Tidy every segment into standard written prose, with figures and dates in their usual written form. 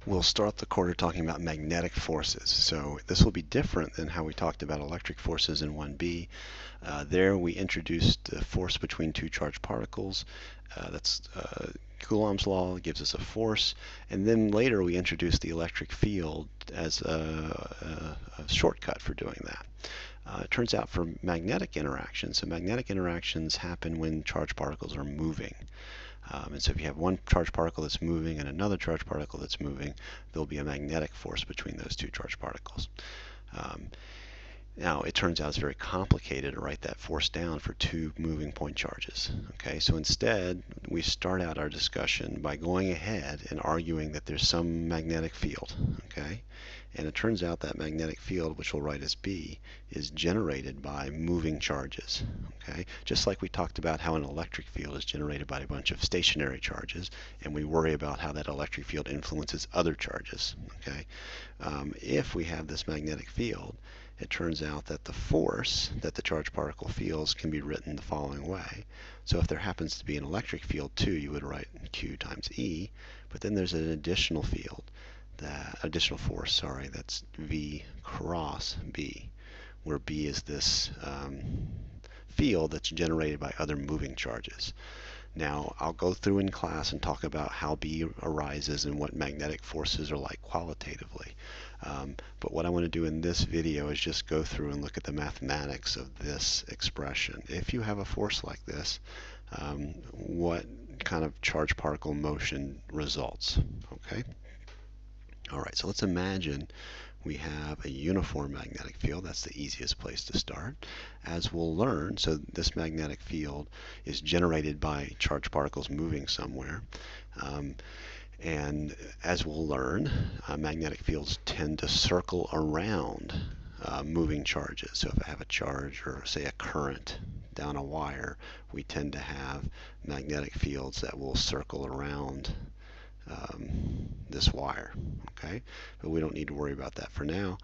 We'll start the quarter talking about magnetic forces. So this will be different than how we talked about electric forces in 1b. There we introduced the force between two charged particles. That's Coulomb's law gives us a force, and then later we introduced the electric field as a shortcut for doing that. It turns out for magnetic interactions, so magnetic interactions happen when charged particles are moving. And so if you have one charged particle that's moving and another charged particle that's moving, there'll be a magnetic force between those two charged particles. Now, it turns out it's very complicated to write that force down for two moving point charges. Okay, so instead, we start out our discussion by going ahead and arguing that there's some magnetic field. Okay, and it turns out that magnetic field, which we'll write as B, is generated by moving charges. Okay, just like we talked about how an electric field is generated by a bunch of stationary charges, and we worry about how that electric field influences other charges. Okay, if we have this magnetic field, it turns out that the force that the charged particle feels can be written the following way. So if there happens to be an electric field too, you would write Q times E, but then there's an additional field, additional force, sorry, that's V cross B, where B is this field that's generated by other moving charges. Now, I'll go through in class and talk about how B arises and what magnetic forces are like qualitatively. But what I want to do in this video is just go through and look at the mathematics of this expression. If you have a force like this, what kind of charged particle motion results? Okay. All right, so let's imagine we have a uniform magnetic field. That's the easiest place to start. As we'll learn, so this magnetic field is generated by charged particles moving somewhere. And as we'll learn, magnetic fields tend to circle around moving charges. So if I have a charge or say a current down a wire, we tend to have magnetic fields that will circle around this wire. Okay, but we don't need to worry about that for now.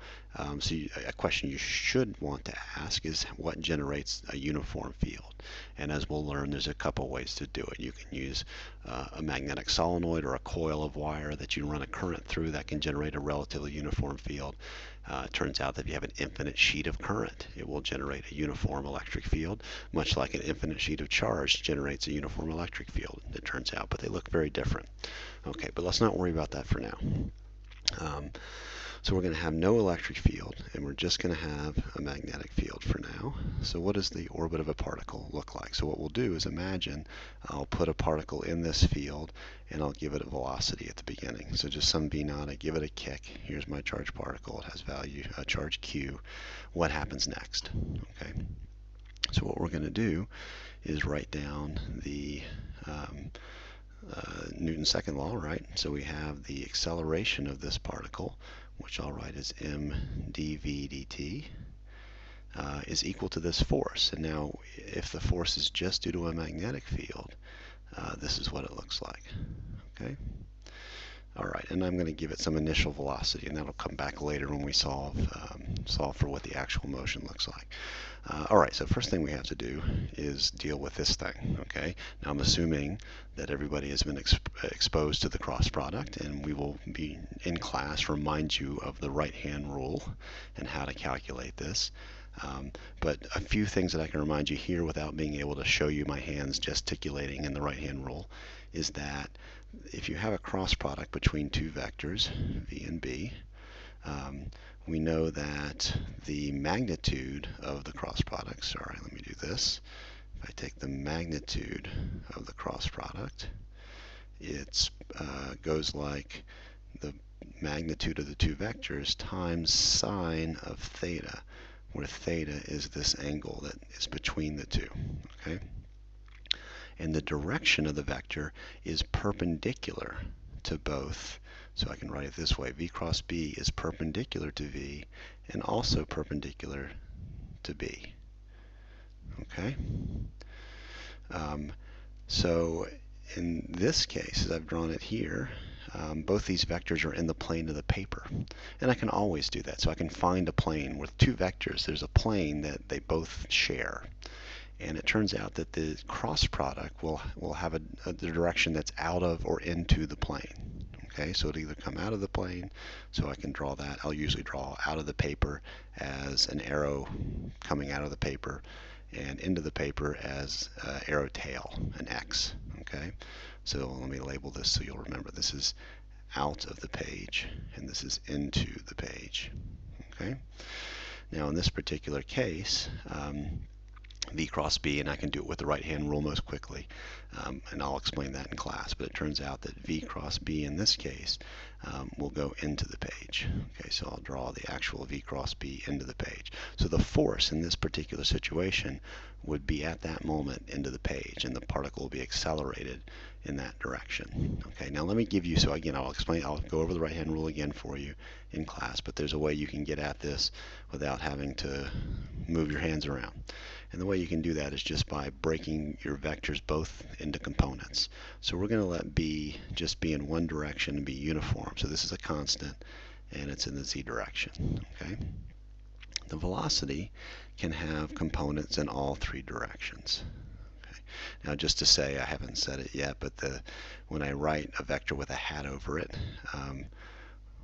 So a question you should want to ask is what generates a uniform field? And as we'll learn, there's a couple ways to do it. You can use a magnetic solenoid or a coil of wire that you run a current through that can generate a relatively uniform field. It turns out that if you have an infinite sheet of current, it will generate a uniform electric field, much like an infinite sheet of charge generates a uniform electric field, it turns out, but they look very different. Okay, but let's not worry about that for now. So we're going to have no electric field, and we're just going to have a magnetic field for now. So what does the orbit of a particle look like? So what we'll do is imagine I'll put a particle in this field, and I'll give it a velocity at the beginning. So just some v naught, I give it a kick. Here's my charged particle. It has value, charge q. What happens next? Okay. So what we're going to do is write down the Newton's second law, right? So we have the acceleration of this particle, which I'll write as m dv dt, is equal to this force. And now, if the force is just due to a magnetic field, this is what it looks like. Okay. All right, and I'm going to give it some initial velocity, and that'll come back later when we solve for what the actual motion looks like. All right, so first thing we have to do is deal with this thing. Okay, now I'm assuming that everybody has been exposed to the cross product, and we will be in class remind you of the right-hand rule and how to calculate this. But a few things that I can remind you here without being able to show you my hands gesticulating in the right-hand rule is that if you have a cross product between two vectors, v and b, we know that the magnitude of the cross product, sorry, let me do this. If I take the magnitude of the cross product, it goes like the magnitude of the two vectors times sine of theta, where theta is this angle that is between the two. Okay? And the direction of the vector is perpendicular to both. So I can write it this way. V cross B is perpendicular to V and also perpendicular to B. Okay? So in this case, as I've drawn it here, both these vectors are in the plane of the paper. And I can always do that. So I can find a plane with two vectors. There's a plane that they both share. And it turns out that the cross product will have a direction that's out of or into the plane. Okay, so it'll either come out of the plane, so I can draw that. I'll usually draw out of the paper as an arrow coming out of the paper, and into the paper as arrow tail, an X. Okay, so let me label this so you'll remember. This is out of the page, and this is into the page. Okay. Now in this particular case, V cross B, and I can do it with the right-hand rule most quickly, and I'll explain that in class, but it turns out that V cross B in this case will go into the page. Okay, so I'll draw the actual V cross B into the page. So the force in this particular situation would be at that moment into the page, and the particle will be accelerated in that direction. Okay, now let me give you, so again, I'll go over the right-hand rule again for you in class, but there's a way you can get at this without having to move your hands around. And the way you can do that is just by breaking your vectors both into components. So we're going to let B just be in one direction and be uniform. So this is a constant, and it's in the z direction. Okay. The velocity can have components in all three directions. Okay. Now just to say, I haven't said it yet, but when I write a vector with a hat over it,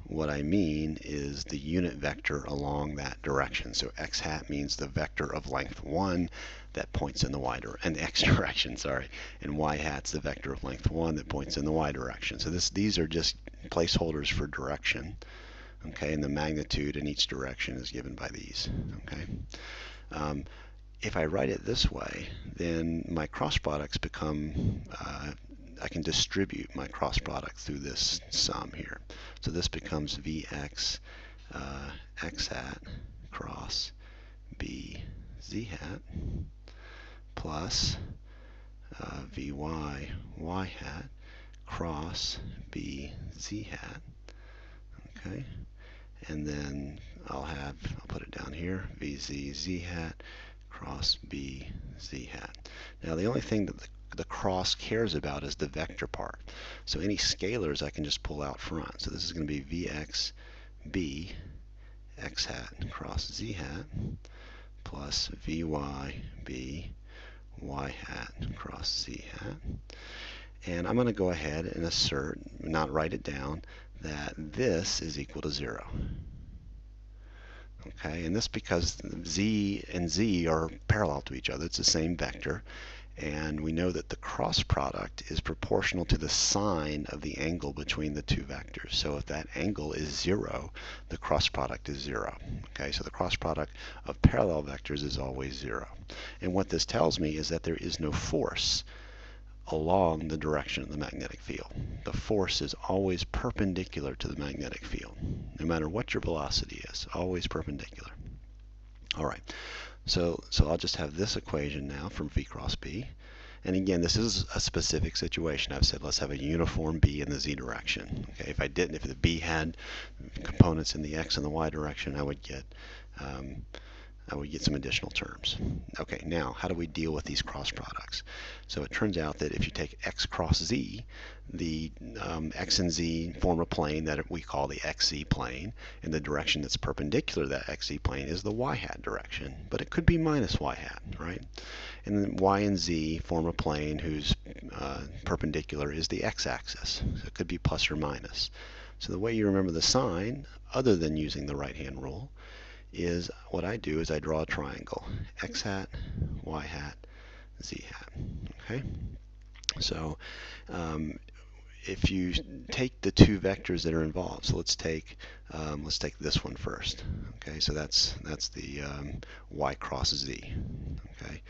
what I mean is the unit vector along that direction. So x hat means the vector of length 1 that points in the y direction, and the x direction, sorry. And y hat's the vector of length 1 that points in the y direction. So these are just placeholders for direction. Okay, and the magnitude in each direction is given by these. Okay. If I write it this way, then my cross products become I can distribute my cross product through this sum here. So this becomes Vx x hat cross B z hat plus Vy y hat cross B z hat. Okay, and then I'll put it down here, Vz z hat cross B z hat. Now the only thing that the cross cares about is the vector part. So any scalars I can just pull out front. So this is going to be Vx b x hat cross z hat plus Vy b y hat cross z hat. And I'm going to go ahead and assert, not write it down, that this is equal to 0. Okay, and this because z and z are parallel to each other. It's the same vector. And we know that the cross product is proportional to the sine of the angle between the two vectors. So if that angle is 0, the cross product is 0. Okay, so the cross product of parallel vectors is always 0. And what this tells me is that there is no force along the direction of the magnetic field. The force is always perpendicular to the magnetic field, no matter what your velocity is, always perpendicular. All right. So I'll just have this equation now from V cross B. And again, this is a specific situation. I've said let's have a uniform B in the z direction. Okay, if the B had components in the x and the y direction, I would get some additional terms. Okay, now how do we deal with these cross products? So it turns out that if you take x cross z, the x and z form a plane that we call the xz plane, and the direction that's perpendicular to that xz plane is the y hat direction, but it could be minus y hat, right? And then y and z form a plane whose perpendicular is the x-axis, so it could be plus or minus. So the way you remember the sign, other than using the right-hand rule, is what I do is I draw a triangle, x hat, y hat, z hat. Okay, so if you take the two vectors that are involved, so let's take this one first. Okay, so that's the y cross z. Okay,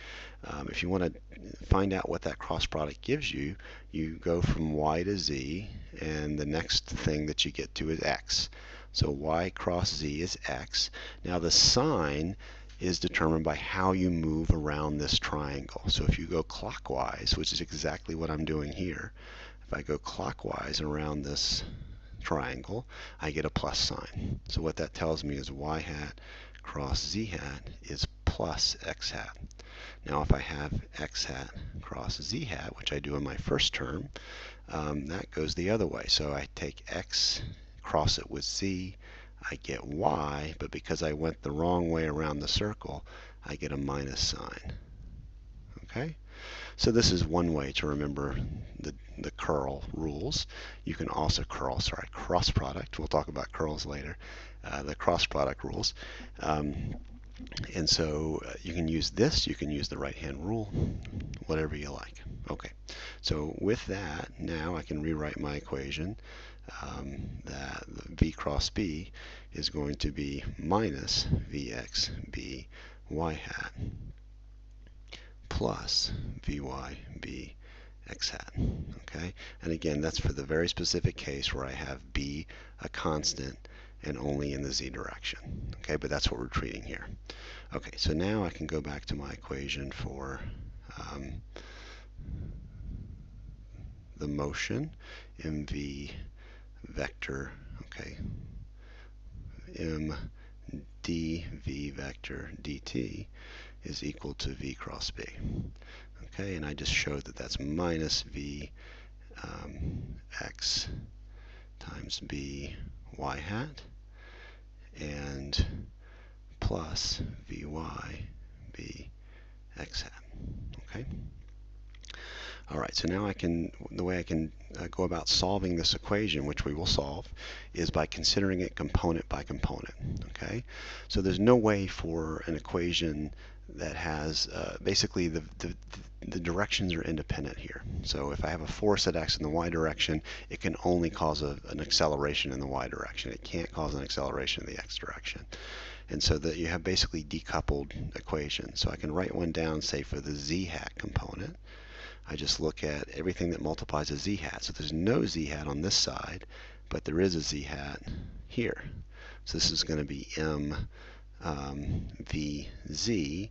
if you want to find out what that cross product gives you, you go from y to z, and the next thing that you get to is x. So y cross z is x. Now the sign is determined by how you move around this triangle. So if you go clockwise, which is exactly what I'm doing here, if I go clockwise around this triangle, I get a plus sign. So what that tells me is y hat cross z hat is plus x hat. Now if I have x hat cross z hat, which I do in my first term, that goes the other way. So I take x, cross it with z, I get y, but because I went the wrong way around the circle, I get a minus sign. Okay? So this is one way to remember the curl rules. You can also cross product. We'll talk about curls later. The cross product rules. And so you can use this, you can use the right-hand rule, whatever you like. Okay, so with that, now I can rewrite my equation that v cross b is going to be minus vx b y hat plus vy b x hat. Okay, and again, that's for the very specific case where I have b a constant and only in the z direction. Okay, but that's what we're treating here. Okay, so now I can go back to my equation for the motion, mv vector, okay, m dv vector dt is equal to v cross b. Okay, and I just showed that that's minus v x times b y hat and plus vy b x hat. Okay. All right, so now the way I can go about solving this equation, which we will solve, is by considering it component by component. Okay, so there's no way for an equation that has basically the directions are independent here. So if I have a force at x in the y direction, it can only cause an acceleration in the y direction. It can't cause an acceleration in the x direction. And so that you have basically decoupled equations. So I can write one down, say, for the z hat component. I just look at everything that multiplies a z hat. So there's no z hat on this side, but there is a z hat here. So this is going to be m vz.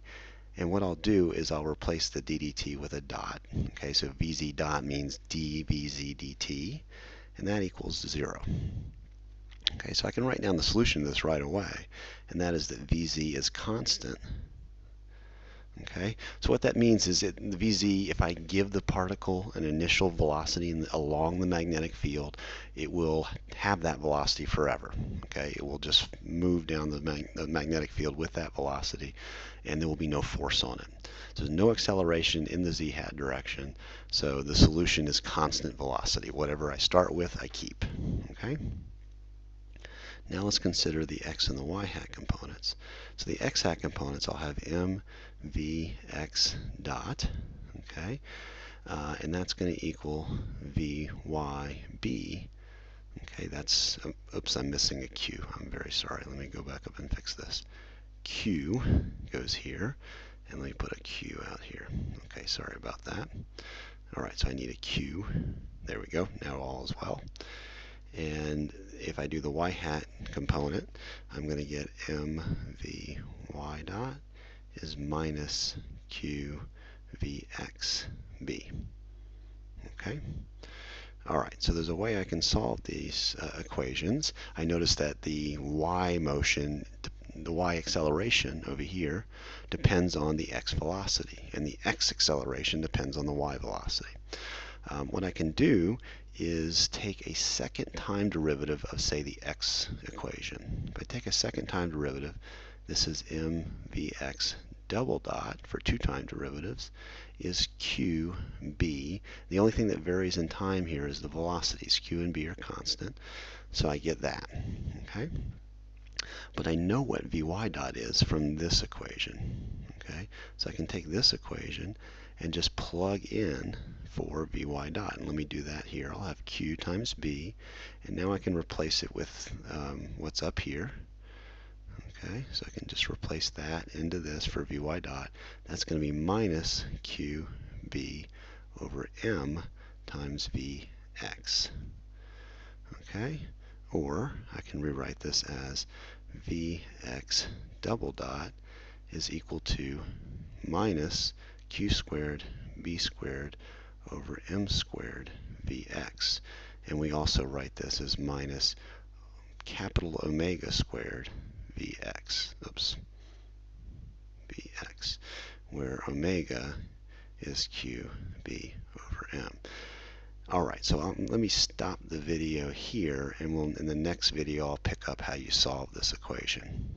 And what I'll do is I'll replace the ddt with a dot. Okay, so vz dot means dvz dt, and that equals 0. Okay, so I can write down the solution to this right away, and that is that vz is constant. Okay, so what that means is that the vz, if I give the particle an initial velocity along the magnetic field, it will have that velocity forever. Okay, it will just move down the magnetic field with that velocity, and there will be no force on it. So there's no acceleration in the z hat direction, so the solution is constant velocity. Whatever I start with, I keep. Okay. Now let's consider the x and the y hat components. So the x hat components, I'll have m v x dot, okay, and that's going to equal v y b. Okay, that's, oops, I'm missing a q. I'm very sorry. Let me go back up and fix this. Q goes here, and let me put a q out here. Okay, sorry about that. All right, so I need a q. There we go. Now all is well. And if I do the y hat component, I'm going to get mv y dot is minus q vx b. Okay. All right, so there's a way I can solve these equations. I notice that the y motion, the y acceleration over here, depends on the x velocity, and the x acceleration depends on the y velocity. What I can do is take a second time derivative of, say, the x equation. If I take a second time derivative, this is mvx double dot for 2 time derivatives is qb. The only thing that varies in time here is the velocities. Q and b are constant, so I get that. Okay, but I know what vy dot is from this equation. Okay, so I can take this equation and just plug in for vy dot. And let me do that here. I'll have q times b, and now I can replace it with what's up here. Okay, so I can just replace that into this for vy dot. That's going to be minus qb over m times vx. Okay, or I can rewrite this as vx double dot is equal to minus q squared b squared over m squared vx. And we also write this as minus capital omega squared vx. Oops. Vx, where omega is qb over m. All right, so let me stop the video here, and in the next video I'll pick up how you solve this equation.